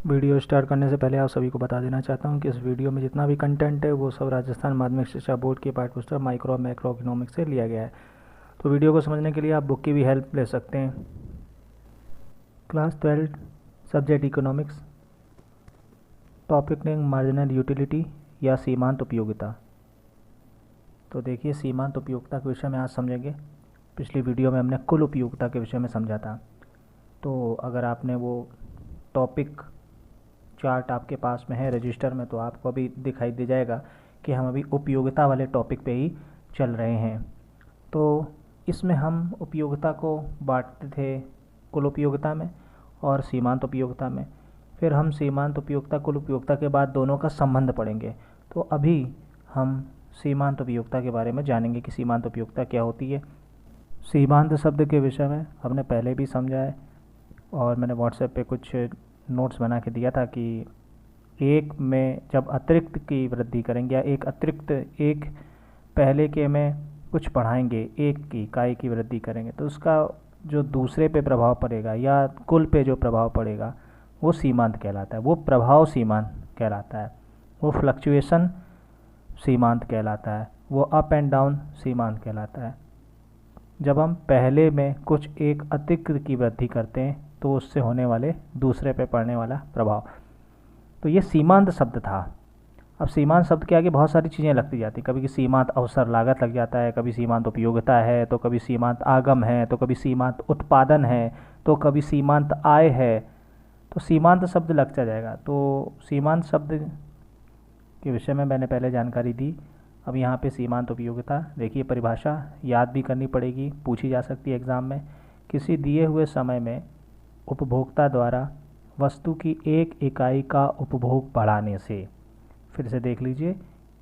Video start करने से पहले आप सभी को बता देना चाहता हूं कि इस वीडियो में जितना भी कंटेंट है वो सब राजस्थान माध्यमिक शिक्षा बोर्ड की पाठ्यपुस्तक माइक्रो और मैक्रो इकोनॉमिक्स से लिया गया है। तो वीडियो को समझने के लिए आप बुक की भी हेल्प ले सकते हैं। Class 12 subject economics, topic name marginal utility या सीमांत उपयोगिता। तो देखिए, सीमांत उपयोगिता के विषय में आज समझेंगे। पिछली वीडियो में हमने कुल उपयोगिता के विषय में समझा था। तो अगर आपने वो टॉपिक चार्ट आपके पास में है रजिस्टर में, तो आपको अभी दिखाई दे जाएगा कि हम अभी उपयोगिता वाले टॉपिक पे ही चल रहे हैं। तो इसमें हम उपयोगिता को बांटते थे कुल उपयोगिता में और सीमांत उपयोगिता में। फिर हम सीमांत उपयोगिता कुल उपयोगिता के बाद दोनों का संबंध पढ़ेंगे। तो अभी हम सीमांत उपयोगिता के बारे में जानेंगे कि सीमांत उपयोगिता क्या होती है। सीमांत शब्द के विषय में हमने पहले भी समझा है और मैंने व्हाट्सएप पे कुछ नोट्स बना के दिया था कि एक में जब अतिरिक्त की वृद्धि करेंगे या एक पहले के में कुछ बढ़ाएंगे, एक की इकाई की वृद्धि करेंगे, तो उसका जो दूसरे पे प्रभाव पड़ेगा या कुल पे जो प्रभाव पड़ेगा वो सीमांत कहलाता है। वो प्रभाव सीमांत कहलाता है, वो फ्लक्चुएशन सीमांत कहलाता है, वो अप एंड डाउन सीमांत कहलाता है। जब हम पहले में कुछ एक अतिरिक्त की वृद्धि करते हैं तो उससे होने वाले दूसरे पे पड़ने वाला प्रभाव, तो ये सीमांत शब्द था। अब सीमांत शब्द के आगे बहुत सारी चीज़ें लगती जाती, कभी सीमांत अवसर लागत लग जाता है, कभी सीमांत उपयोगिता है, तो कभी सीमांत आगम है, तो कभी सीमांत उत्पादन है, तो कभी सीमांत आय है। तो सीमांत शब्द लगता जाएगा। तो सीमांत शब्द के विषय में मैंने पहले जानकारी दी। अब यहाँ पे सीमांत उपयोगिता देखिए, परिभाषा याद भी करनी पड़ेगी, पूछी जा सकती है एग्ज़ाम में। किसी दिए हुए समय में उपभोक्ता द्वारा वस्तु की एक इकाई का उपभोग बढ़ाने से, फिर से देख लीजिए,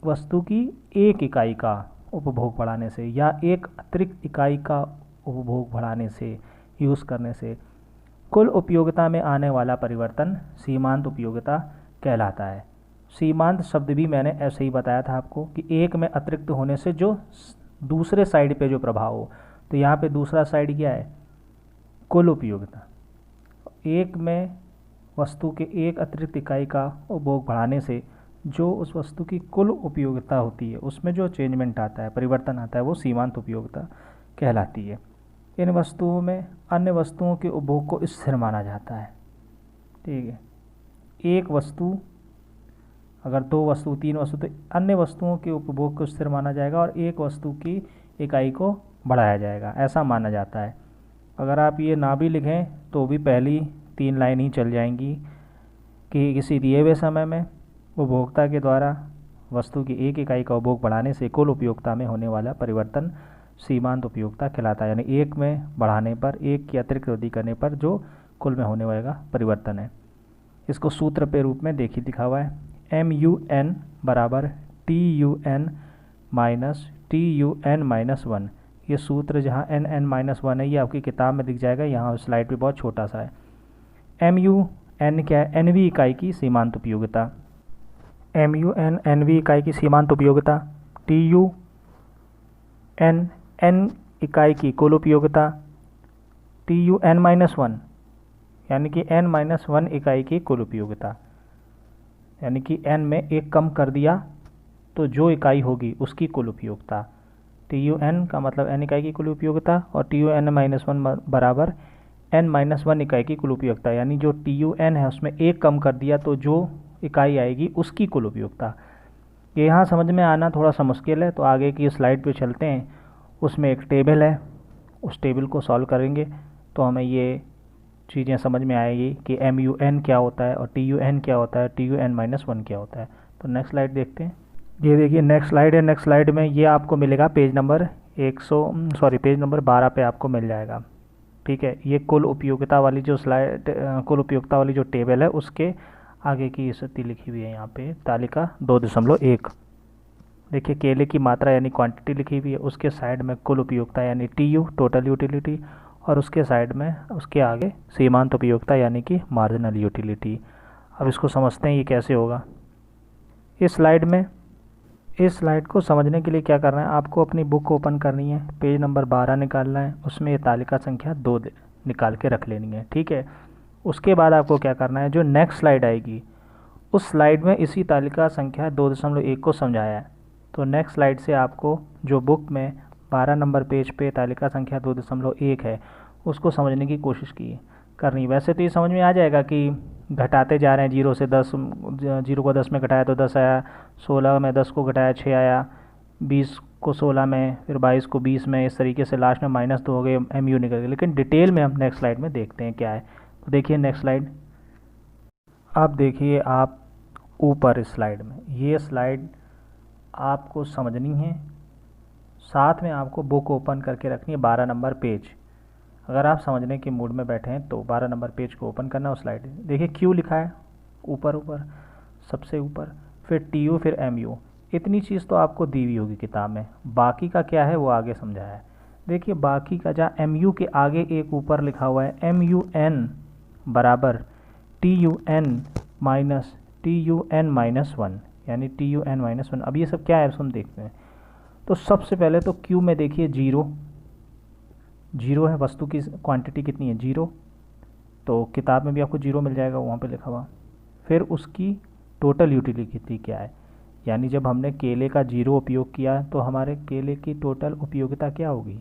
वस्तु की एक इकाई का उपभोग बढ़ाने से या एक अतिरिक्त इकाई का उपभोग बढ़ाने से, यूज़ करने से कुल उपयोगिता में आने वाला परिवर्तन सीमांत उपयोगिता कहलाता है। सीमांत शब्द भी मैंने ऐसे ही बताया था आपको कि एक में अतिरिक्त होने से जो दूसरे साइड पे जो प्रभाव हो, तो यहाँ पे दूसरा साइड क्या है? कुल उपयोगिता। एक में वस्तु के एक अतिरिक्त इकाई का उपभोग बढ़ाने से जो उस वस्तु की कुल उपयोगिता होती है उसमें जो चेंजमेंट आता है, परिवर्तन आता है, वो सीमांत उपयोगिता कहलाती है। इन वस्तुओं में अन्य वस्तुओं के उपभोग को स्थिर माना जाता है। ठीक है, एक वस्तु, अगर दो वस्तु तीन वस्तु, तो अन्य वस्तुओं के उपभोग को स्थिर माना जाएगा और एक वस्तु की इकाई को बढ़ाया जाएगा, ऐसा माना जाता है। अगर आप ये ना भी लिखें तो भी पहली 3 लाइन ही चल जाएंगी कि किसी दिए हुए समय में उपभोक्ता के द्वारा वस्तु की एक इकाई का उपभोग बढ़ाने से कुल उपयोगिता में होने वाला परिवर्तन सीमांत उपयोगिता कहलाता है। यानी एक में बढ़ाने पर, एक की अतिरिक्त वृद्धि करने पर जो कुल में होने वाला परिवर्तन है। इसको सूत्र के रूप में देखिए दिखा हुआ है, MUN बराबर TUN माइनस TUN माइनस 1। ये सूत्र जहाँ NN-1 है ये आपकी किताब में दिख जाएगा, यहाँ स्लाइड पे बहुत छोटा सा है। MUN क्या है? NV इकाई की सीमांत उपयोगिता। MUN NV इकाई की सीमांत उपयोगिता। TUN N इकाई की कुल उपयोगिता। TUN-1 यानी कि N-1 इकाई की कुल उपयोगिता, यानी कि N में एक कम कर दिया तो जो इकाई होगी उसकी कुल उपयोगिता। TUN का मतलब N इकाई की कुल उपयोगिता और TUN-1 बराबर N-1 इकाई की कुल उपयोगिता, यानी जो TUN है उसमें एक कम कर दिया तो जो इकाई आएगी उसकी कुल उपयोगिता। ये यहाँ समझ में आना थोड़ा सा मुश्किल है, तो आगे की स्लाइड पे चलते हैं। उसमें एक टेबल है, उस टेबल को सॉल्व करेंगे तो हमें ये चीज़ें समझ में आएगी कि MUN क्या होता है और TUN क्या होता है, TUN-1 क्या होता है। तो नेक्स्ट स्लाइड देखते हैं। ये देखिए नेक्स्ट स्लाइड है। नेक्स्ट स्लाइड में ये आपको मिलेगा पेज नंबर 12 पे आपको मिल जाएगा। ठीक है, ये कुल उपयोगिता वाली जो स्लाइड, कुल उपयोगिता वाली जो टेबल है उसके आगे की स्थिति लिखी हुई है यहाँ पे, तालिका 2.1। देखिए केले की मात्रा यानी क्वांटिटी लिखी हुई है, उसके साइड में कुल उपयोगिता यानी TU टोटल यूटिलिटी, और उसके साइड में उसके आगे सीमांत उपयोगिता यानी कि मार्जिनल यूटिलिटी। अब इसको समझते हैं ये कैसे होगा। इस स्लाइड को समझने के लिए क्या करना है, आपको अपनी बुक ओपन करनी है, पेज नंबर 12 निकालना है, उसमें ये तालिका संख्या 2 निकाल के रख लेनी है। ठीक है, उसके बाद आपको क्या करना है, जो नेक्स्ट स्लाइड आएगी उस स्लाइड में इसी तालिका संख्या 2.1 को समझाया है। तो नेक्स्ट स्लाइड से आपको जो बुक में 12 नंबर पेज पे तालिका संख्या 2.1 है उसको समझने की कोशिश की करनी। वैसे तो ये समझ में आ जाएगा कि घटाते जा रहे हैं, 0 से 10, 0 को 10 में घटाया तो 10 आया, 16 में 10 को घटाया 6 आया, 20 को 16 में, फिर 22 को 20 में, इस तरीके से लास्ट में -2 हो गए, MU निकल गए। लेकिन डिटेल में हम नेक्स्ट स्लाइड में देखते हैं क्या है। तो देखिए नेक्स्ट स्लाइड। अब देखिए आप ऊपर इस स्लाइड में, ये स्लाइड आपको समझनी है, साथ में आपको बुक ओपन करके रखनी है 12 नंबर पेज। अगर आप समझने के मूड में बैठे हैं तो 12 नंबर पेज को ओपन करना। उस स्लाइड देखिए क्यू लिखा है ऊपर ऊपर सबसे ऊपर, फिर TU, फिर MU। इतनी चीज़ तो आपको दी हुई होगी किताब में, बाकी का क्या है वो आगे समझाया है। देखिए बाकी का, जहाँ MU के आगे एक ऊपर लिखा हुआ है MUN बराबर TUN माइनस TUN-1, यानी TUN-1। अब ये सब क्या है हम देखते हैं। तो सबसे पहले तो Q में देखिए 0 है, वस्तु की क्वांटिटी कितनी है 0, तो किताब में भी आपको 0 मिल जाएगा वहाँ पे लिखा हुआ। फिर उसकी टोटल यूटिलिटी क्या है, यानी जब हमने केले का 0 उपयोग किया तो हमारे केले की टोटल उपयोगिता क्या होगी,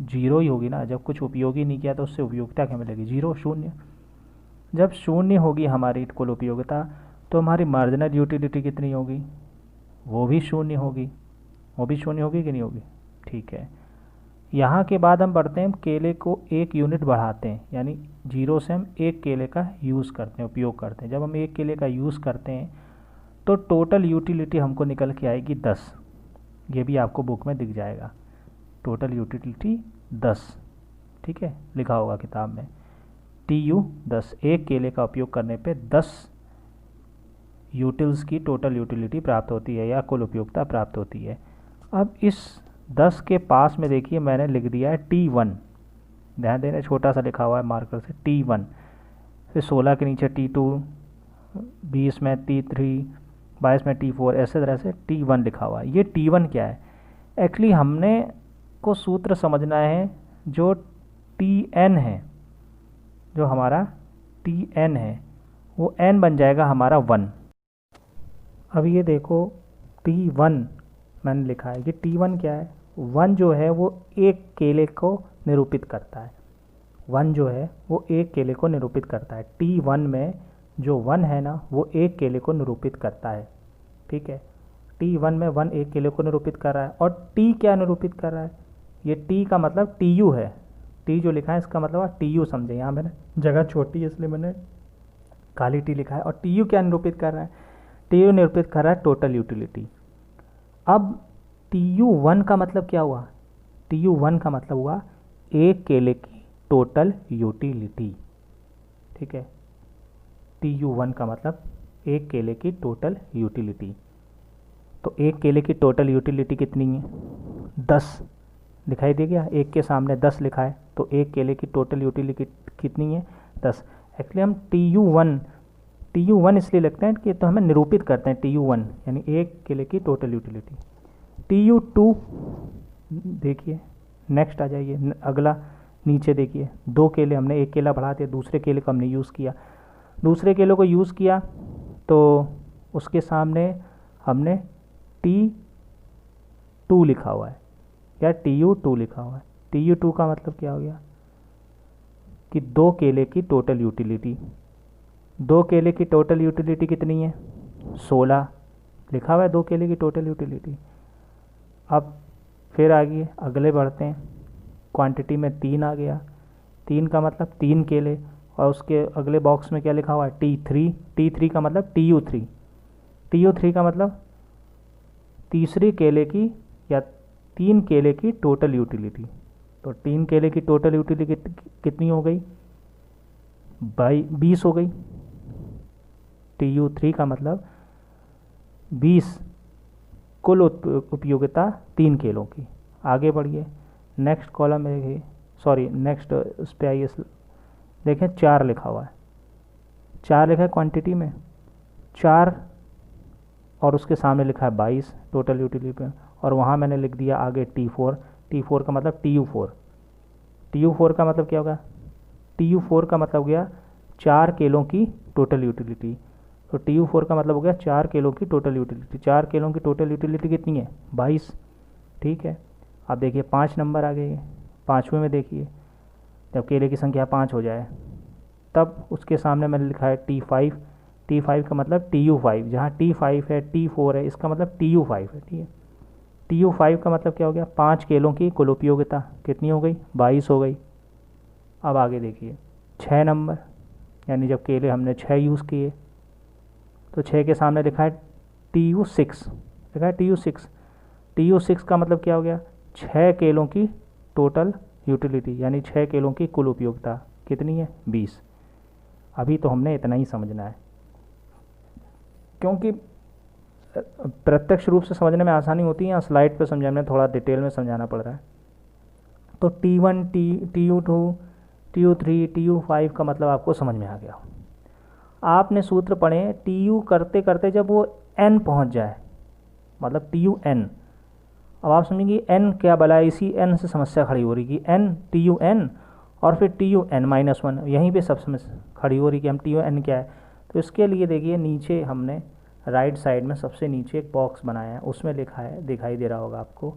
0 ही होगी ना। जब कुछ उपयोग ही नहीं किया तो उससे उपयोगिता क्या मिलेगी, 0, शून्य। जब शून्य होगी हमारी कुल उपयोगिता तो हमारी मार्जिनल यूटिलिटी कितनी होगी, वो भी शून्य होगी। वो भी शून्य होगी कि नहीं होगी, ठीक है। यहाँ के बाद हम बढ़ते हैं, केले को 1 यूनिट बढ़ाते हैं, यानी 0 से हम 1 केले का यूज़ करते हैं, उपयोग करते हैं। जब हम 1 केले का यूज़ करते हैं तो टोटल यूटिलिटी हमको निकल के आएगी 10। ये भी आपको बुक में दिख जाएगा, टोटल यूटिलिटी 10, ठीक है, लिखा होगा किताब में। TU 10, 1 केले का उपयोग करने पे 10 यूटिल्स की टोटल यूटिलिटी प्राप्त होती है या कुल उपयोगिता प्राप्त होती है। अब इस 10 के पास में देखिए मैंने लिख दिया है T1, ध्यान देना छोटा सा लिखा हुआ है मार्कर से, T1। फिर 16 के नीचे T2, 20 में T3, 22 में T4, ऐसे तरह से T1 लिखा हुआ है। ये T1 क्या है, एक्चुअली हमने को सूत्र समझना है। जो TN है, जो हमारा TN है वो N बन जाएगा हमारा 1। अब ये देखो T1 मैंने लिखा है, ये T1 क्या है, 1 जो है वो 1 केले को निरूपित करता है। 1 जो है वो 1 केले को निरूपित करता है। T1 में जो 1 है ना वो 1 केले को निरूपित करता है, ठीक है। T1 में 1 1 केले को निरूपित कर रहा है। और T क्या निरूपित कर रहा है, ये T का मतलब TU है। T जो लिखा है इसका मतलब आप TU समझे, यहाँ मैंने जगह छोटी है इसलिए मैंने काली T लिखा है। और TU क्या निरूपित कर रहा है, TU निरूपित कर रहा है टोटल यूटिलिटी। अब TU1 का मतलब क्या हुआ, TU1 का मतलब हुआ 1 केले की टोटल यूटिलिटी, ठीक है। TU1 का मतलब 1 केले की टोटल यूटिलिटी। तो 1 केले की टोटल यूटिलिटी कितनी है, 10 दिखाई दे गया, 1 के सामने 10 लिखा है, तो 1 केले की टोटल यूटिलिटी कितनी है, 10। एक्चुअली हम TU1 इसलिए लिखते हैं कि तो हमें निरूपित करते हैं TU1, यानी 1 केले की टोटल यूटिलिटी। TU2 देखिए, नेक्स्ट आ जाइए, अगला नीचे देखिए, 2 केले, हमने 1 केला बढ़ा दिया, दूसरे केले को हमने यूज़ किया। दूसरे केले को यूज़ किया तो उसके सामने हमने T2 लिखा हुआ है या TU2 लिखा हुआ है। TU2 का मतलब क्या हो गया कि 2 केले की टोटल यूटिलिटी। 2 केले की टोटल यूटिलिटी कितनी है, 16 लिखा हुआ है 2 केले की टोटल यूटिलिटी। अब फिर आगे अगले बढ़ते हैं, क्वांटिटी में 3 आ गया, 3 का मतलब 3 केले। और उसके अगले बॉक्स में क्या लिखा हुआ है, T3 का मतलब TU3 का मतलब तीसरी केले की या 3 केले की टोटल यूटिलिटी। तो 3 केले की टोटल यूटिलिटी कितनी हो गई, 20 हो गई। TU3 का मतलब 20 कुल उपयोगिता 3 केलों की। आगे बढ़िए, नेक्स्ट कॉलम में देखिए, सॉरी नेक्स्ट उस पर आइए, देखें 4 लिखा हुआ है, 4 लिखा है क्वांटिटी में 4, और उसके सामने लिखा है 22 टोटल यूटिलिटी पे। और वहाँ मैंने लिख दिया आगे T4 का मतलब TU4 का मतलब क्या होगा, TU4 का मतलब हो गया 4 केलों की टोटल यूटिलिटी। तो TU4 का मतलब हो गया 4 केलों की टोटल यूटिलिटी। 4 केलों की टोटल यूटिलिटी कितनी है? 22। ठीक है, अब देखिए 5 नंबर आ गए। 5वें में देखिए, जब केले की संख्या 5 हो जाए तब उसके सामने मैंने लिखा है T5। T5 का मतलब TU5, जहाँ T5 है T4 है, इसका मतलब TU5 है। ठीक है, TU5 का मतलब क्या हो गया? 5 केलों की कुल उपयोगिता कितनी हो गई? 22 हो गई। अब आगे देखिए 6 नंबर, यानी जब केले हमने 6 यूज़ किए तो 6 के सामने लिखा है TU6, लिखा है TU6। TU6 का मतलब क्या हो गया? 6 केलों की टोटल यूटिलिटी, यानी 6 केलों की कुल उपयोगिता कितनी है? 20। अभी तो हमने इतना ही समझना है, क्योंकि प्रत्यक्ष रूप से समझने में आसानी होती है, या स्लाइड पे समझाने में थोड़ा डिटेल में समझाना पड़ रहा है। तो T1, TU2, TU3, TU5 का मतलब आपको समझ में आ गया। आपने सूत्र पढ़े TU करते करते जब वो N पहुंच जाए, मतलब TUN। अब आप समझेंगे N क्या भला है, इसी N से समस्या खड़ी हो रही कि N TUN और फिर TUN-1, यहीं पे सब समस्या खड़ी हो रही कि हम TUN क्या है। तो इसके लिए देखिए नीचे हमने राइट साइड में सबसे नीचे एक बॉक्स बनाया है, उसमें लिखा है, दिखाई दे रहा होगा आपको,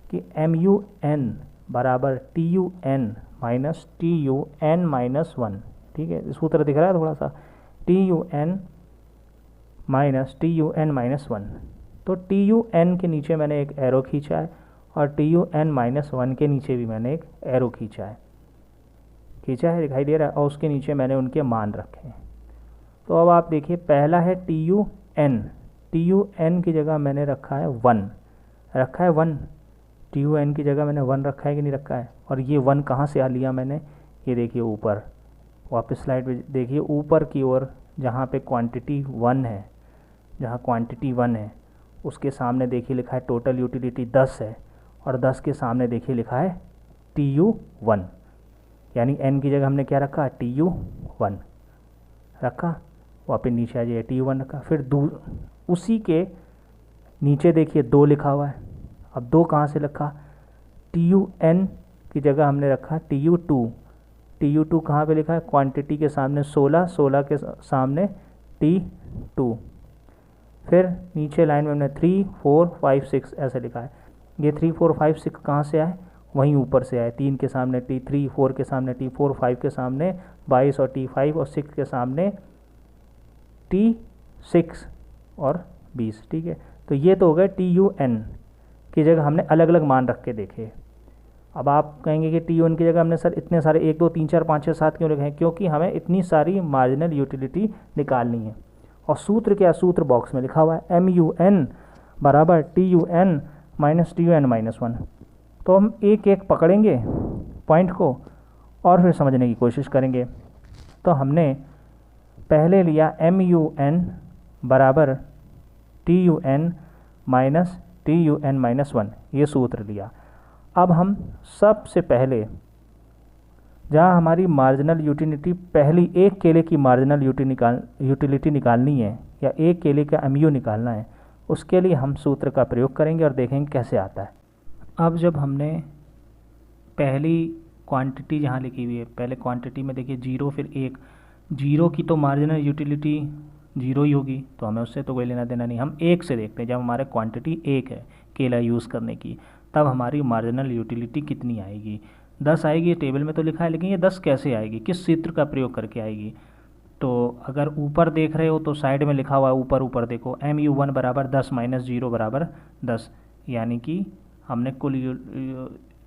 कि MUN बराबर TUN माइनस TUN-1। ठीक है, सूत्र दिख रहा है थोड़ा सा, TUN माइनस TUN-1। तो TUN के नीचे मैंने एक एरो खींचा है और TUN-1 के नीचे भी मैंने एक एरो खींचा है, दिखाई दे रहा है, और उसके नीचे मैंने उनके मान रखे हैं। तो अब आप देखिए, पहला है TUN की जगह मैंने रखा है 1, रखा है 1। TUN की जगह मैंने 1 रखा है कि नहीं रखा है? और ये 1 कहाँ से आ लिया मैंने? ये देखिए ऊपर, वापस स्लाइड पे देखिए ऊपर की ओर, जहाँ पे क्वांटिटी 1 है, जहाँ क्वांटिटी 1 है उसके सामने देखिए लिखा है टोटल यूटिलिटी 10 है, और 10 के सामने देखिए लिखा है TU1, यानी N की जगह हमने क्या रखा? TU1 रखा। वापस नीचे आ जाइए, TU1 रखा। फिर उसी के नीचे देखिए 2 लिखा हुआ है। अब 2 कहाँ से लिखा? TUN की जगह हमने रखा TU2। TU2 कहाँ पे लिखा है? क्वांटिटी के सामने 16, 16 के सामने T2। फिर नीचे लाइन में हमने 3, 4, 5, 6 ऐसे लिखा है। ये 3, 4, 5, 6 कहाँ से आए? वहीं ऊपर से आए। 3 के सामने T3, 4 के सामने T4, 5 के सामने 22 और T5, और 6 के सामने T6 और 20। ठीक है, तो ये तो हो गए TUN की जगह हमने अलग अलग मान रख के देखे। अब आप कहेंगे कि TUN की जगह हमने सर इतने सारे 1, 2, 3, 4, 5, 6, 7 क्यों लिखे हैं? क्योंकि हमें इतनी सारी मार्जिनल यूटिलिटी निकालनी है। और सूत्र क्या? सूत्र बॉक्स में लिखा हुआ है, MUN बराबर TUN माइनस TUN-1। तो हम एक एक पकड़ेंगे पॉइंट को और फिर समझने की कोशिश करेंगे। तो हमने पहले लिया MUN बराबर TUN माइनस TUN-1, ये सूत्र लिया। अब हम सबसे पहले, जहाँ हमारी मार्जिनल यूटिलिटी, पहली एक केले की मार्जिनल यूटिलिटी निकालनी है, या एक केले का MU निकालना है, उसके लिए हम सूत्र का प्रयोग करेंगे और देखेंगे कैसे आता है। अब जब हमने पहली क्वांटिटी जहाँ लिखी हुई है, पहले क्वांटिटी में देखिए 0 फिर 1, 0 की तो मार्जिनल यूटिलिटी 0 ही होगी, तो हमें उससे तो कोई लेना देना नहीं। हम 1 से देखते हैं, जब हमारे क्वांटिटी 1 है केला यूज़ करने की, तब हमारी मार्जिनल यूटिलिटी कितनी आएगी? 10 आएगी। टेबल में तो लिखा है, लेकिन ये 10 कैसे आएगी, किस सूत्र का प्रयोग करके आएगी? तो अगर ऊपर देख रहे हो तो साइड में लिखा हुआ है, ऊपर देखो, MU1 बराबर 10 माइनस 0 बराबर 10, यानी कि हमने कुल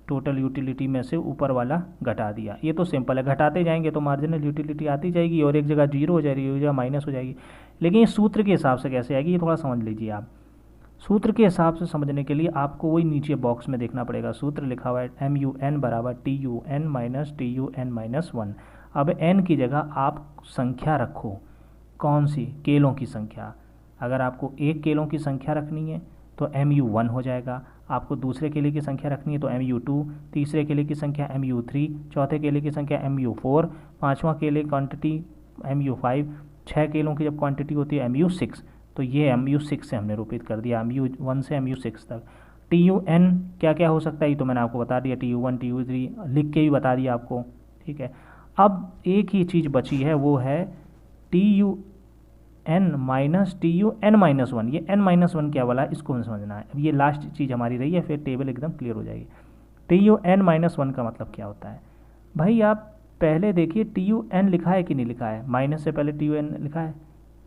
टोटल यूटिलिटी में से ऊपर वाला घटा दिया। ये तो सिंपल है, घटाते जाएंगे तो मार्जिनल यूटिलिटी आती जाएगी, और एक जगह 0 हो जाएगी, एक जगह माइनस हो जाएगी। लेकिन ये सूत्र के हिसाब से कैसे आएगी, ये थोड़ा समझ लीजिए आप। सूत्र के हिसाब से समझने के लिए आपको वही नीचे बॉक्स में देखना पड़ेगा। सूत्र लिखा हुआ है MUN बराबर TUN माइनस TUN-1। अब n की जगह आप संख्या रखो, कौन सी? केलों की संख्या। अगर आपको एक केलों की संख्या रखनी है तो MU1 हो जाएगा, आपको दूसरे केले की संख्या रखनी है तो MU2, तीसरे केले की संख्या MU3, चौथे केले की संख्या MU4, पाँचवां केले क्वांटिटी MU5, 6 केलों की जब क्वांटिटी होती है MU6। तो ये MU6 से हमने रूपित कर दिया, MU1 से MU6 तक। TUN क्या क्या हो सकता है, ये तो मैंने आपको बता दिया, TU1 TU3 लिख के भी बता दिया आपको। ठीक है, अब एक ही चीज़ बची है, वो है T U N minus T U N minus one. ये एन माइनस वन क्या वाला, इसको हमें समझना है। अब ये लास्ट चीज़ हमारी रही है, फिर टेबल एकदम क्लियर हो जाएगी। T U N minus one का मतलब क्या होता है भाई, आप पहले देखिए टी यू एन लिखा है कि नहीं लिखा है, माइनस से पहले टी यू एन लिखा है,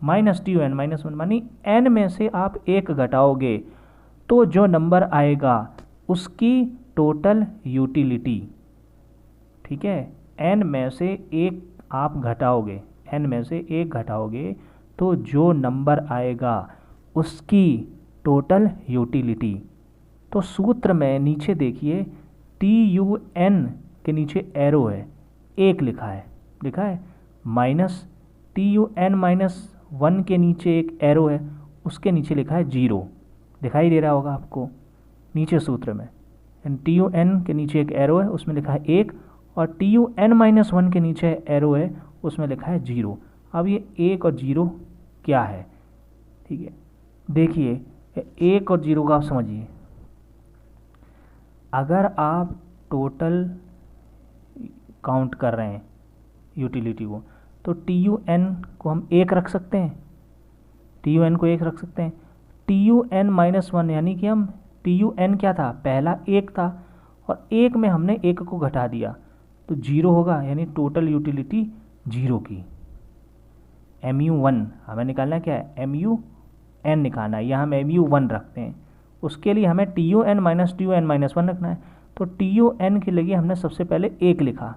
minus T U N minus one, मानी एन में से आप एक घटाओगे तो जो नंबर आएगा उसकी टोटल यूटिलिटी, ठीक है। एन में से एक आप घटाओगे, एन में से एक घटाओगे तो जो नंबर आएगा उसकी टोटल यूटिलिटी। तो सूत्र में नीचे देखिए टी यू एन के नीचे एरो है, एक लिखा है minus T U N minus one के नीचे एक एरो है, उसके नीचे लिखा है जीरो, दिखाई दे रहा होगा आपको नीचे सूत्र में। टी यू एन के नीचे एक एरो है, उसमें लिखा है एक, और T U N minus one के नीचे एरो है, उसमें लिखा है जीरो। अब ये एक और जीरो क्या है, ठीक है, देखिए एक और जीरो का आप समझिए। अगर आप टोटल काउंट कर रहे हैं यूटिलिटी को, तो टी यू एन को हम एक रख सकते हैं, टी यू एन को एक रख सकते हैं। T U N minus one यानी कि हम टी यू एन क्या था, पहला एक था, और एक में हमने एक को घटा दिया तो जीरो होगा, यानी टोटल यूटिलिटी जीरो की। एम यू वन हमें निकालना क्या है, एम यू एन निकालना है, यहाँ हम एम यू वन रखते हैं। उसके लिए हमें T U N minus T U N minus one रखना है। तो टी यू एन के लिए हमने सबसे पहले एक लिखा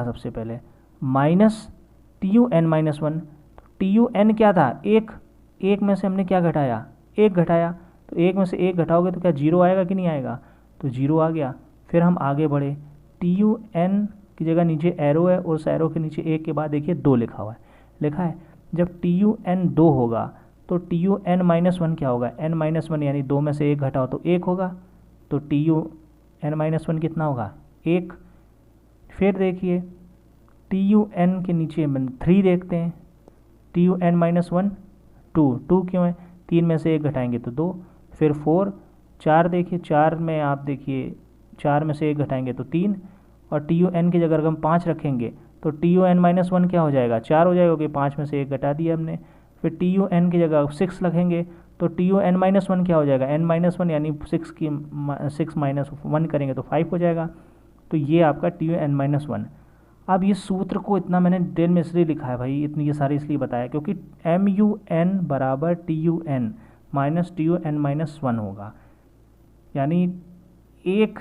सबसे पहले, minus T U N minus one. T U N क्या था, एक में से हमने क्या घटाया, एक घटाया, तो एक में से एक घटाओगे तो क्या जीरो आएगा कि नहीं आएगा, तो जीरो आ गया। फिर हम आगे बढ़े, टी यू एन की जगह नीचे एरो है, और उस एरो के नीचे एक के बाद देखिए दो लिखा है। जब टी यू एन दो होगा तो T U N minus one क्या होगा, एन माइनस वन, यानी दो में से एक घटाओ तो एक होगा, तो T U N minus one कितना होगा, एक। फिर देखिए टी यू एन के नीचे थ्री देखते हैं, T U N minus one two क्यों है, तीन में से एक घटाएंगे तो दो। फिर फोर, चार देखिए, चार में आप देखिए चार में से एक घटाएंगे तो तीन, और टी यू एन की जगह अगर हम पाँच रखेंगे तो T U N minus one क्या हो जाएगा, चार हो जाएगा, क्योंकि पाँच में से एक घटा दिया हमने। फिर टी यू एन की जगह सिक्स रखेंगे तो T U N minus one क्या हो जाएगा, एन माइनस वन, यानी सिक्स माइनस वन करेंगे तो फाइव हो जाएगा। तो ये आपका T U N minus one. अब ये सूत्र को इतना मैंने डिटेल में इसलिए लिखा है भाई, इतनी ये सारी इसलिए बताया क्योंकि एम यू एन बराबर T U N minus T U N minus one होगा, यानी एक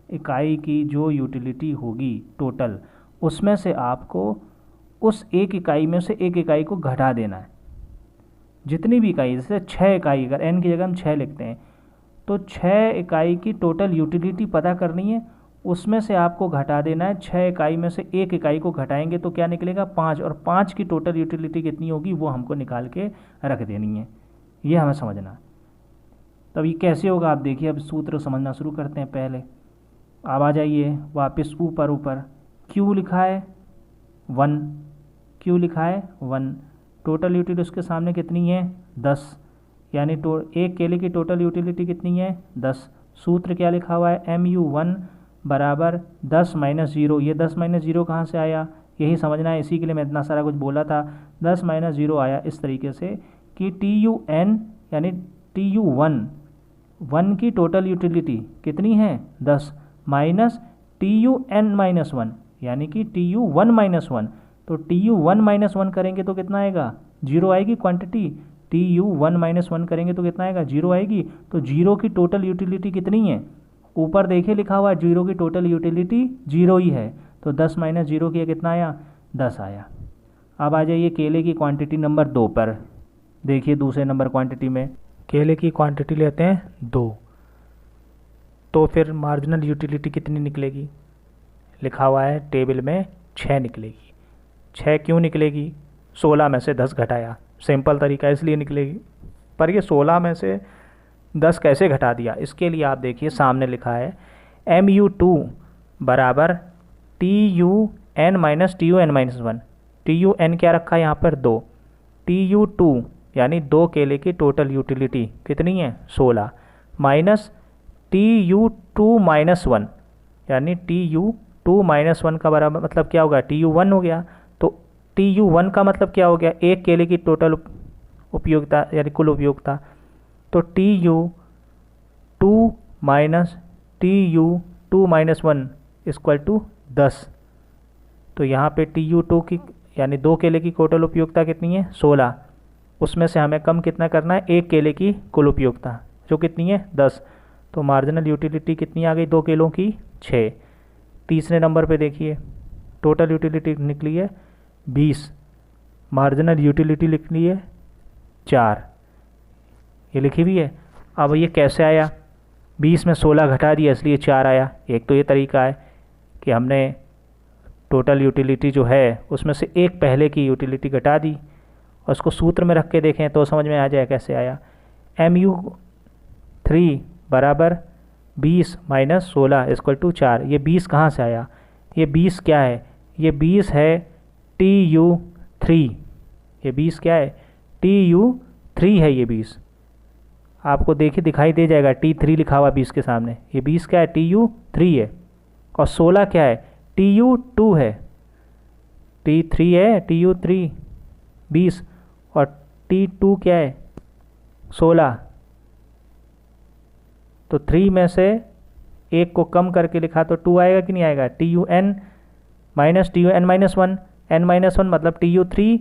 इकाई की जो यूटिलिटी होगी टोटल, उसमें से आपको उस एक इकाई में से एक इकाई को घटा देना है। जितनी भी इकाई, जैसे 6 इकाई, अगर n की जगह हम 6 लिखते हैं तो 6 इकाई की टोटल यूटिलिटी पता करनी है, उसमें से आपको घटा देना है। 6 इकाई में से एक इकाई को घटाएंगे तो क्या निकलेगा, 5, और 5 की टोटल यूटिलिटी कितनी होगी वो हमको निकाल के रख देनी है। ये हमें समझना। तब ये कैसे होगा आप देखिए, अब सूत्र समझना शुरू करते हैं। पहले अब आ जाइए वापस ऊपर, क्यू लिखा है 1, क्यू लिखा है 1, टोटल यूटिलिटी उसके सामने कितनी है 10, यानी एक केले की टोटल यूटिलिटी कितनी है 10। सूत्र क्या लिखा हुआ है, एम यू वन बराबर 10 माइनस जीरो। ये 10 माइनस जीरो कहाँ से आया, यही समझना है, इसी के लिए मैं इतना सारा कुछ बोला था। 10 माइनस जीरो आया इस तरीके से कि टी यू एन यानी टी यू वन की टोटल यूटिलिटी कितनी है 10, minus T U N minus one यानी कि T U one minus one. तो T U one minus one करेंगे तो कितना आएगा, जीरो आएगी quantity. T U one minus one करेंगे तो कितना आएगा, जीरो आएगी। तो जीरो की टोटल यूटिलिटी कितनी है, ऊपर देखिए लिखा हुआ है जीरो की टोटल यूटिलिटी जीरो ही है। तो 10 माइनस जीरो किया कितना आया, 10 आया। अब आ जाइए केले की क्वांटिटी नंबर 2 पर। देखिए दूसरे नंबर क्वांटिटी में केले की क्वांटिटी लेते हैं 2, तो फिर मार्जिनल यूटिलिटी कितनी निकलेगी, लिखा हुआ है टेबल में 6 निकलेगी। 6 क्यों निकलेगी, 16 में से 10 घटाया, सिंपल तरीका इसलिए निकलेगी। पर ये 16 में से 10 कैसे घटा दिया, इसके लिए आप देखिए सामने लिखा है एम यू टू बराबर T U N minus T U N minus one. T U N क्या रखा है यहाँ पर 2, टी यू टू यानी 2 केले की टोटल यूटिलिटी कितनी है 16, minus T U two minus one यानी टी यू 2 माइनस 1 का बराबर मतलब क्या होगा, TU1 हो गया। तो TU1 का मतलब क्या हो गया, एक केले की टोटल उपयोगिता यानी कुल उपयोगिता। तो TU2 minus TU2 minus 1 equal to 10। तो यहाँ पे TU2 की यानी 2 केले की टोटल उपयोगिता कितनी है, 16। उसमें से हमें कम कितना करना है, एक केले की कुल उपयोगिता जो कितनी है, 10। तो मार्जिनल यूटिलिटी कितनी आ गई, 2 केलों की 6। तीसरे नंबर पे देखिए टोटल यूटिलिटी निकली है 20, मार्जिनल यूटिलिटी निकली है 4, ये लिखी हुई है। अब ये कैसे आया, 20 में 16 घटा दिया इसलिए 4 आया। एक तो ये तरीका है कि हमने टोटल यूटिलिटी जो है उसमें से एक पहले की यूटिलिटी घटा दी और उसको सूत्र में रख के देखें तो समझ में आ जाए कैसे आया। MU3 बराबर 20 माइनस 16 इक्वल टू 4। ये 20 कहाँ से आया, ये 20 क्या है, ये 20 है TU3। ये 20 क्या है, TU3 है। ये 20 आपको देखिए दिखाई दे जाएगा, T3 लिखा हुआ 20 के सामने। ये 20 क्या है, TU3 है। और 16 क्या है, TU2 है। T3 है, TU3 20 और T2 क्या है, 16। तो 3 में से एक को कम करके लिखा तो 2 आएगा कि नहीं आएगा। TUN minus TUN minus 1, n minus 1 मतलब TU3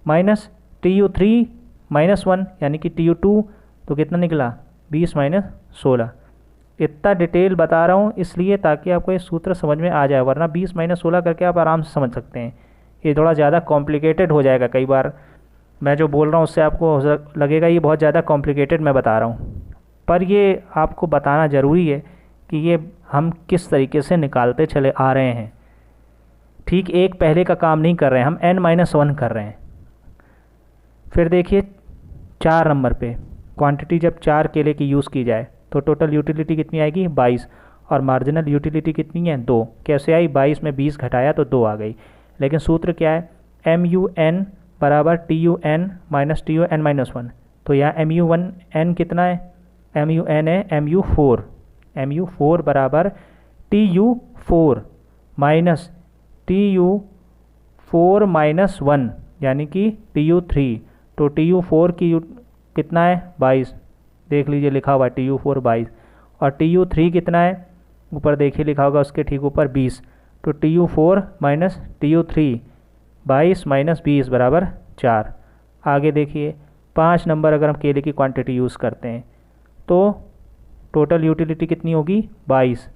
माइनस TU3 माइनस 1 यानी कि TU2। तो कितना निकला, 20 माइनस 16। इतना डिटेल बता रहा हूँ इसलिए ताकि आपको ये सूत्र समझ में आ जाए, वरना 20 माइनस 16 करके आप आराम से समझ सकते हैं। ये थोड़ा ज़्यादा कॉम्प्लिकेटेड हो जाएगा, कई बार मैं जो बोल रहा हूँ उससे आपको लगेगा ये बहुत ज़्यादा कॉम्प्लिकेटेड मैं बता रहा हूँ, पर ये आपको बताना ज़रूरी है कि ये हम किस तरीके से निकालते चले आ रहे हैं। ठीक एक पहले का काम नहीं कर रहे हैं, हम n-1 कर रहे हैं। फिर देखिए 4 नंबर पे क्वांटिटी जब 4 केले की यूज़ की जाए तो टोटल यूटिलिटी कितनी आएगी, 22। और मार्जिनल यूटिलिटी कितनी है, 2। कैसे आई, 22 में 20 घटाया तो 2 आ गई। लेकिन सूत्र क्या है, MUN बराबर TUN माइनस TUN माइनस 1। तो यहाँ MU1N कितना है, MUN है MU4। MU4 बराबर TU4 माइनस TU4 माइनस 1 यानी कि TU3। तो TU4 की कितना है, 22। देख लीजिए लिखा हुआ है TU4 22। और TU3 कितना है, ऊपर देखिए लिखा होगा उसके ठीक ऊपर 20। तो TU4 माइनस TU3 22 माइनस 20 बराबर 4। आगे देखिए 5 नंबर अगर हम केले की क्वांटिटी यूज़ करते हैं तो टोटल यूटिलिटी कितनी होगी, 22।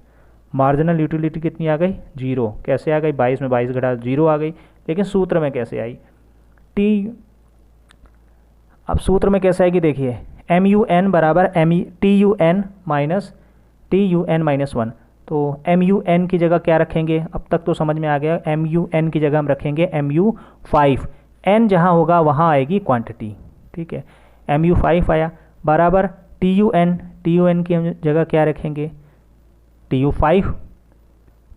मार्जिनल यूटिलिटी कितनी आ गई, 0। कैसे आ गई, 22 में 22 घटा 0 आ गई। लेकिन सूत्र में कैसे आई, अब सूत्र में कैसे आएगी देखिए, MUN बराबर TUN माइनस TUN माइनस 1। तो MUN की जगह क्या रखेंगे, अब तक तो समझ में आ गया। MUN की जगह हम रखेंगे MU5। n जहाँ होगा वहाँ आएगी क्वांटिटी, ठीक है। MU5 आया बराबर TUN की हम जगह क्या रखेंगे, TU5।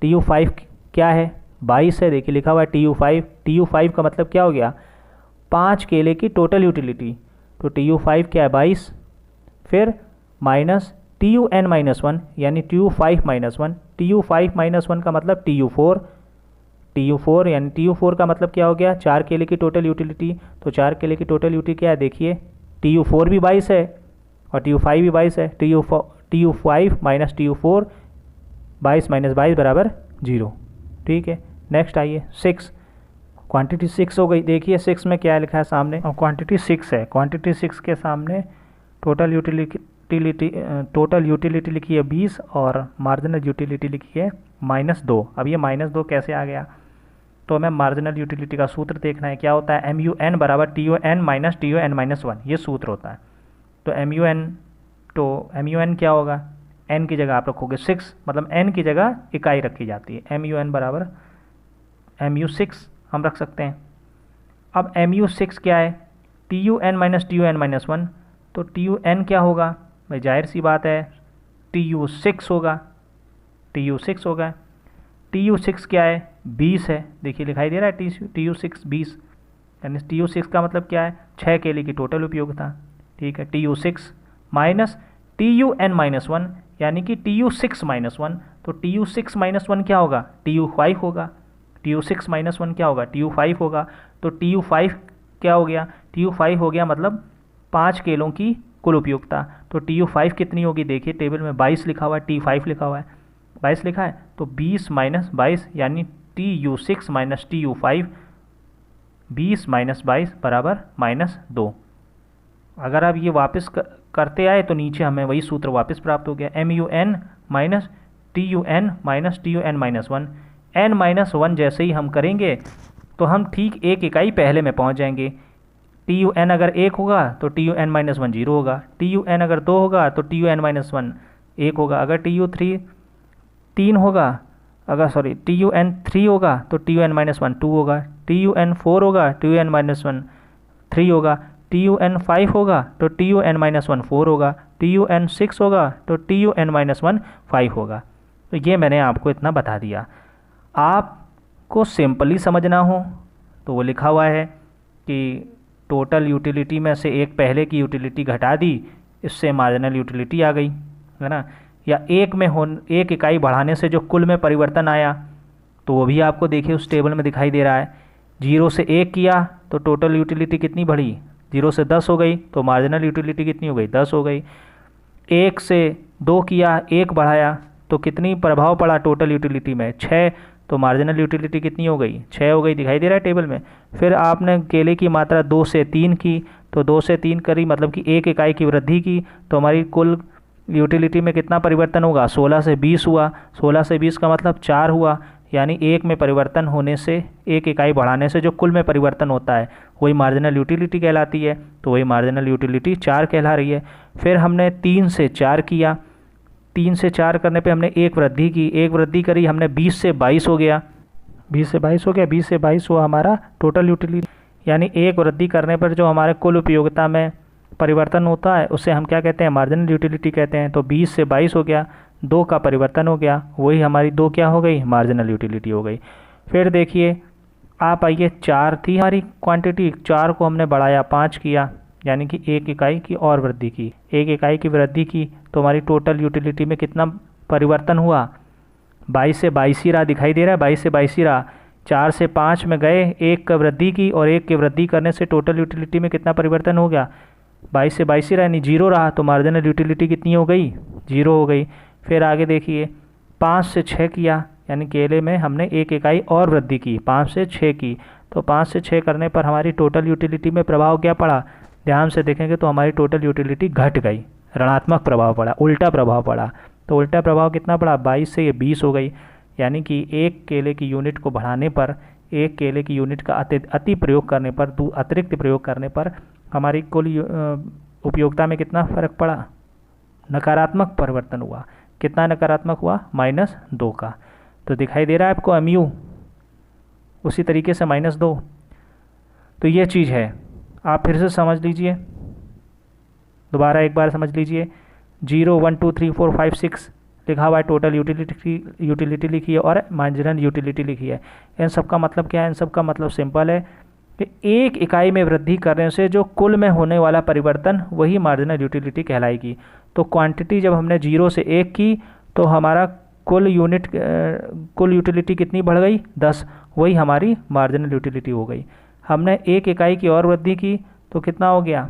TU5 क्या है, 22 है, देखिए लिखा हुआ है TU5। TU5 का मतलब क्या हो गया, 5 केले की टोटल यूटिलिटी। तो TU5 क्या है, 22। फिर माइनस TUN माइनस 1 यानी TU5 माइनस 1। TU5 माइनस 1 का मतलब TU4। TU4 यानी TU4 का मतलब क्या हो गया, 4 केले की टोटल यूटिलिटी। तो 4 केले की टोटल यूटिलिटी क्या है, देखिए TU4 भी 22 है और TU5 भी 22 है। TU5 माइनस TU4, 22 माइनस 22 बराबर 0, ठीक है। नेक्स्ट आइए 6, क्वांटिटी 6 हो गई। देखिए 6 में क्या लिखा है सामने, और क्वांटिटी 6 है। क्वांटिटी 6 के सामने टोटल यूटिलिटी लिखी है 20 और मार्जिनल यूटिलिटी लिखी है -2। अब ये -2 कैसे आ गया, तो हमें मार्जिनल यूटिलिटी का सूत्र देखना है। क्या होता है, MUN बराबर TUN माइनस TUN माइनस 1, ये सूत्र होता है। तो MUN क्या होगा, n की जगह आप रखोगे 6, मतलब n की जगह इकाई रखी जाती है। MUN बराबर MU6 हम रख सकते हैं। अब MU6 क्या है, TUN माइनस TUN माइनस 1। तो TUN क्या होगा भाई, जाहिर सी बात है TU6 होगा। TU6 होगा। TU6 क्या है, 20 है, देखिए दिखाई दे रहा है TU6 20। यानी TU6 का मतलब क्या है, 6 केले की टोटल उपयोगिता, ठीक है। TU6 माइनस TUN माइनस 1 यानी कि Tu6-1, तो Tu6-1 क्या होगा, Tu5 होगा। Tu6-1 क्या होगा, Tu5 होगा। तो Tu5 क्या हो गया, Tu5 हो गया मतलब 5 केलों की कुल उपयोगिता। तो Tu5 कितनी होगी, देखिए टेबल में 22 लिखा हुआ है, T5 लिखा हुआ है, 22 लिखा है, तो 20 - 22 यानी Tu6 - Tu5, 20 - 22 बराबर -2। अगर आप ये वापस करते आए तो नीचे हमें वही सूत्र वापस प्राप्त हो गया, MUN - TUN - TUN-1। n-1 जैसे ही हम करेंगे तो हम ठीक एक इकाई पहले में पहुंच जाएंगे। TUN अगर 1 होगा तो TUN-1 0 होगा, TUN अगर 2 होगा तो TUN-1 1 होगा, अगर TU3 3 होगा, अगर TUN3 होगा तो TUN-1 2 होगा, TUN4 होगा TUN-1 3 होगा, TUN5 होगा तो TUN-1 4 होगा, TUN6 होगा तो TUN-1 5 होगा। तो ये मैंने आपको इतना बता दिया। आपको सिंपली समझना हो तो वो लिखा हुआ है कि टोटल यूटिलिटी में से एक पहले की यूटिलिटी घटा दी, इससे मार्जिनल यूटिलिटी आ गई, है ना। या एक इकाई बढ़ाने से जो कुल में परिवर्तन आया तो वो भी आपको देखिए उस टेबल में दिखाई दे रहा है। 0 से 1 किया तो टोटल यूटिलिटी कितनी बढ़ी, 0 से 10 हो गई, तो मार्जिनल यूटिलिटी कितनी हो गई, 10 हो गई। 1 से 2 किया, 1 बढ़ाया तो कितनी प्रभाव पड़ा टोटल यूटिलिटी में, 6, तो मार्जिनल यूटिलिटी कितनी हो गई, 6 हो गई, दिखाई दे रहा है टेबल में। फिर आपने केले की मात्रा 2 से 3 की, तो 2 से 3 करी मतलब कि 1 इकाई की वृद्धि की, तो हमारी कुल यूटिलिटी में कितना परिवर्तन होगा, 16 से 20 हुआ, 16 से 20 का मतलब 4 हुआ, यानी 1 में परिवर्तन होने से, 1 इकाई बढ़ाने से जो कुल में परिवर्तन होता है वही मार्जिनल यूटिलिटी कहलाती है, तो वही मार्जिनल यूटिलिटी 4 कहला रही है। फिर हमने 3 से 4 किया, 3 से 4 करने पे हमने 1 वृद्धि की, 1 वृद्धि करी हमने, 20 से 22 हो गया, 20 से 22 हो गया, 20 से 22 हुआ हमारा टोटल यूटिलिटी, यानी 1 वृद्धि करने पर जो हमारे कुल उपयोगिता में परिवर्तन होता है उसे हम क्या कहते हैं, मार्जिनल यूटिलिटी कहते हैं। तो 20 से 22 हो गया, 2 का परिवर्तन हो गया, वही हमारी 2 क्या हो गई, मार्जिनल यूटिलिटी हो गई। फिर देखिए आप आइए, 4 थी हमारी क्वांटिटी, 4 को हमने बढ़ाया, 5 किया, यानी कि 1 इकाई की और वृद्धि की, 1 इकाई की वृद्धि की, तो हमारी टोटल यूटिलिटी में कितना परिवर्तन हुआ, 22 से 22 ही रहा, दिखाई दे रहा है 22 से 22 ही रहा। 4 से 5 में गए, 1 का वृद्धि की, और 1 की वृद्धि करने से टोटल यूटिलिटी में कितना परिवर्तन हो गया, 22 से 22 ही रहा, यानी 0 रहा, तो मार्जिनल यूटिलिटी कितनी हो गई, 0 हो गई। फिर आगे देखिए 5 से 6 किया, यानी केले में हमने 1 इकाई और वृद्धि की, 5 से 6 की, तो 5 से 6 करने पर हमारी टोटल यूटिलिटी में प्रभाव क्या पड़ा, ध्यान से देखेंगे तो हमारी टोटल यूटिलिटी घट गई, ऋणात्मक प्रभाव पड़ा, उल्टा प्रभाव पड़ा। तो उल्टा प्रभाव कितना पड़ा, 22 से ये 20 हो गई, यानी कि 1 केले की यूनिट को बढ़ाने पर, 1 केले की यूनिट का अति प्रयोग करने पर, अतिरिक्त प्रयोग करने पर हमारी कुल उपयोगिता में कितना फर्क पड़ा, नकारात्मक परिवर्तन हुआ। कितना नकारात्मक हुआ, -2 का। तो दिखाई दे रहा है आपको MU, उसी तरीके से -2। तो ये चीज़ है, आप फिर से समझ लीजिए, दोबारा एक बार समझ लीजिए। 0, 1, 2, 3, 4, 5, 6 लिखा हुआ है, टोटल यूटिलिटी लिखी है और मार्जिनल यूटिलिटी लिखी है। इन सब का मतलब क्या है, इन सब का मतलब सिंपल है कि 1 इकाई में वृद्धि करने से जो कुल में होने वाला परिवर्तन वही मार्जिनल यूटिलिटी कहलाएगी। तो क्वांटिटी जब हमने 0 से 1 की तो हमारा कुल यूटिलिटी कितनी बढ़ गई, 10, वही हमारी मार्जिनल यूटिलिटी हो गई। हमने 1 इकाई की और वृद्धि की तो कितना हो गया,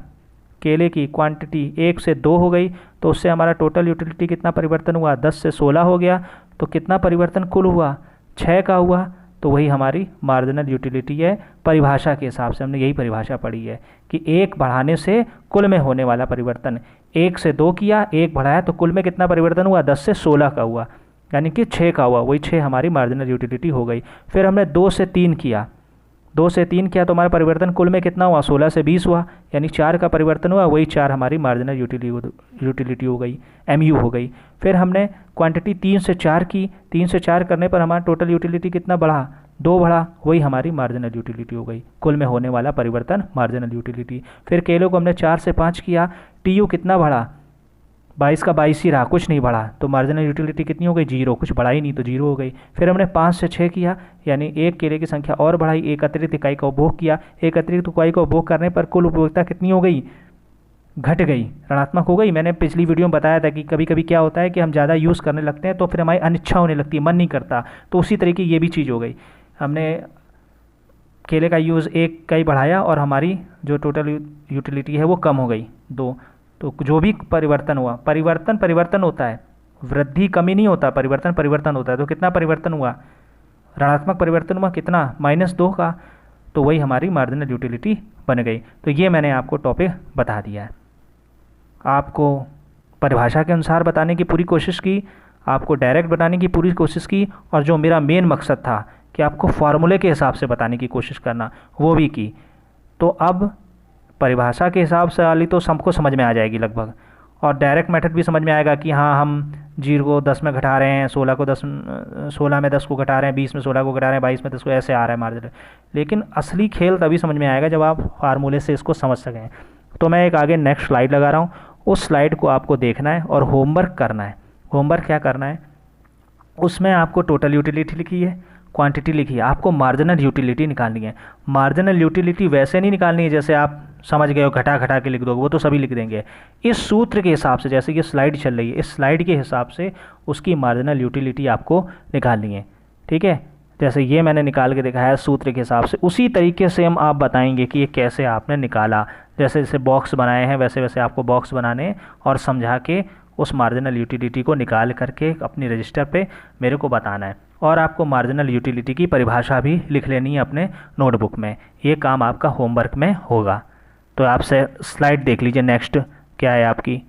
केले की क्वांटिटी 1 से 2 हो गई, तो उससे हमारा टोटल यूटिलिटी कितना परिवर्तन हुआ, 10 से 16 हो गया, तो कितना परिवर्तन कुल हुआ, 6 का हुआ, तो वही हमारी मार्जिनल यूटिलिटी है। परिभाषा के हिसाब से हमने यही परिभाषा पढ़ी है कि 1 बढ़ाने से कुल में होने वाला परिवर्तन, 1 से 2 किया, 1 बढ़ाया तो कुल में कितना परिवर्तन हुआ, 10 से 16 का हुआ, यानी कि 6 का हुआ, वही 6 हमारी मार्जिनल यूटिलिटी हो गई। फिर हमने 2 से 3 किया, 2 से 3 किया तो हमारा परिवर्तन कुल में कितना हुआ, 16 से 20 हुआ, यानी 4 का परिवर्तन हुआ, वही 4 हमारी मार्जिनल यूटिलिटी हो गई, MU हो गई। फिर हमने क्वांटिटी 3 से 4 की, 3 से 4 करने पर हमारा टोटल यूटिलिटी कितना बढ़ा, 2 बढ़ा, वही हमारी मार्जिनल यूटिलिटी हो गई, कुल में होने वाला परिवर्तन मार्जिनल यूटिलिटी। फिर केलों को हमने 4 से 5 किया, TU कितना बढ़ा, 22 का 22 ही रहा, कुछ नहीं बढ़ा, तो मार्जिनल यूटिलिटी कितनी हो गई, 0, कुछ बढ़ा ही नहीं तो 0 हो गई। फिर हमने 5 से 6 किया, यानी 1 केले की संख्या और बढ़ाई, 1 अतिरिक्त इकाई का उपभोग किया, 1 अतिरिक्त इकाई का उपभोग करने पर कुल उपभोक्ता कितनी हो गई, घट गई, ऋणात्मक हो गई। मैंने पिछली वीडियो में बताया था कि कभी कभी क्या होता है कि हम ज़्यादा यूज़ करने लगते हैं तो फिर हमारी अनिच्छा होने लगती है, मन नहीं करता। तो उसी तरीके ये भी चीज़ हो गई, हमने केले का यूज़ एक का ही बढ़ाया और हमारी जो टोटल यूटिलिटी है वो कम हो गई 2। तो जो भी परिवर्तन हुआ, परिवर्तन परिवर्तन होता है, वृद्धि कमी नहीं होता, परिवर्तन परिवर्तन होता है। तो कितना परिवर्तन हुआ, ऋणात्मक परिवर्तन हुआ कितना, -2 का। तो वही हमारी मार्जिनल यूटिलिटी बन गई। तो ये मैंने आपको टॉपिक बता दिया है। आपको परिभाषा के अनुसार बताने की पूरी कोशिश की, आपको डायरेक्ट बताने की पूरी कोशिश की, और जो मेरा मेन मकसद था कि आपको फार्मूले के हिसाब से बताने की कोशिश करना, वो भी की। तो अब परिभाषा के हिसाब से वाली तो सबको समझ में आ जाएगी लगभग, और डायरेक्ट मेथड भी समझ में आएगा कि हाँ हम 0 को 10 में घटा रहे हैं, 16 में 10 को घटा रहे हैं, 20 में 16 को घटा रहे हैं, 22 में 10 को, ऐसे आ रहा है मार्जिन। लेकिन असली खेल तभी समझ में आएगा जब आप फार्मूले से इसको समझ सकें। तो मैं एक आगे नेक्स्ट स्लाइड लगा रहा हूँ, उस स्लाइड को आपको देखना है और होमवर्क करना है। होमवर्क क्या करना है, उसमें आपको टोटल यूटिलिटी लिखी है, क्वांटिटी लिखी है, आपको मार्जिनल यूटिलिटी निकालनी है। मार्जिनल यूटिलिटी वैसे नहीं निकालनी है जैसे आप समझ गए हो घटा घटा के लिख दोगे, वो तो सभी लिख देंगे। इस सूत्र के हिसाब से, जैसे ये स्लाइड चल रही है, इस स्लाइड के हिसाब से उसकी मार्जिनल यूटिलिटी आपको निकालनी है। ठीक है, जैसे ये मैंने निकाल के दिखाया सूत्र के हिसाब से, उसी तरीके से हम आप बताएंगे कि ये कैसे आपने निकाला। जैसे जैसे बॉक्स बनाए हैं वैसे वैसे आपको बॉक्स बनाने और समझा के उस मार्जिनल यूटिलिटी को निकाल करके अपनी रजिस्टर पे मेरे को बताना है। और आपको मार्जिनल यूटिलिटी की परिभाषा भी लिख लेनी है अपने नोटबुक में। ये काम आपका होमवर्क में होगा। तो आपसे स्लाइड देख लीजिए, नेक्स्ट क्या है आपकी।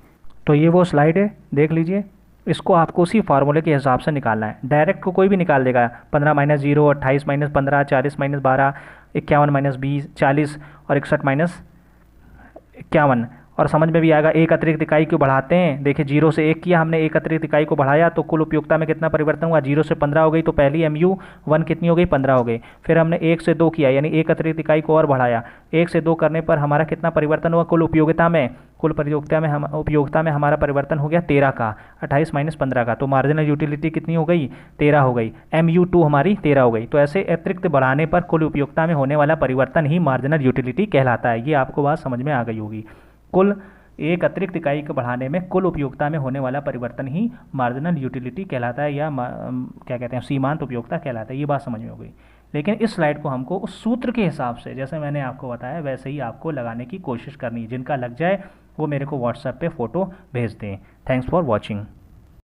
तो ये वो स्लाइड है, देख लीजिए। इसको आपको उसी फार्मूले के हिसाब से निकालना है। डायरेक्ट को कोई भी निकाल देगा, 15 - 0, 28 - 15, 40 - 12, 51 - 20, 40 और 61 - 51। और समझ में भी आएगा एक अतिरिक्त इकाई क्यों बढ़ाते हैं। देखिए 0 से 1 किया हमने, एक अतिरिक्त इकाई को बढ़ाया तो कुल उपयोगिता में कितना परिवर्तन हुआ, 0 से 15 हो गई। तो पहली MU1 कितनी हो गई, 15 हो गई। फिर हमने 1 से 2 किया, यानी एक अतिरिक्त इकाई को और बढ़ाया। 1 से 2 करने पर हमारा कितना परिवर्तन हुआ कुल उपयोगिता में, कुल उपयोगिता में हमारा परिवर्तन हो गया 13 का, 28 - 15 का। तो मार्जिनल यूटिलिटी कितनी हो गई, 13 हो गई। MU2 हमारी 13 हो गई। तो ऐसे अतिरिक्त बढ़ाने पर कुल उपयोगिता में होने वाला परिवर्तन ही मार्जिनल यूटिलिटी कहलाता है। ये आपको बात समझ में आ गई होगी। कुल एक अतिरिक्त इकाई को बढ़ाने में कुल उपयोगिता में होने वाला परिवर्तन ही मार्जिनल यूटिलिटी कहलाता है, या क्या कहते हैं, सीमांत उपयोगिता कहलाता है। ये बात समझ में हो गई। लेकिन इस स्लाइड को हमको उस सूत्र के हिसाब से, जैसे मैंने आपको बताया वैसे ही आपको लगाने की कोशिश करनी है। जिनका लग जाए वो मेरे को व्हाट्सएप पे फ़ोटो भेज दें। Thanks for watching.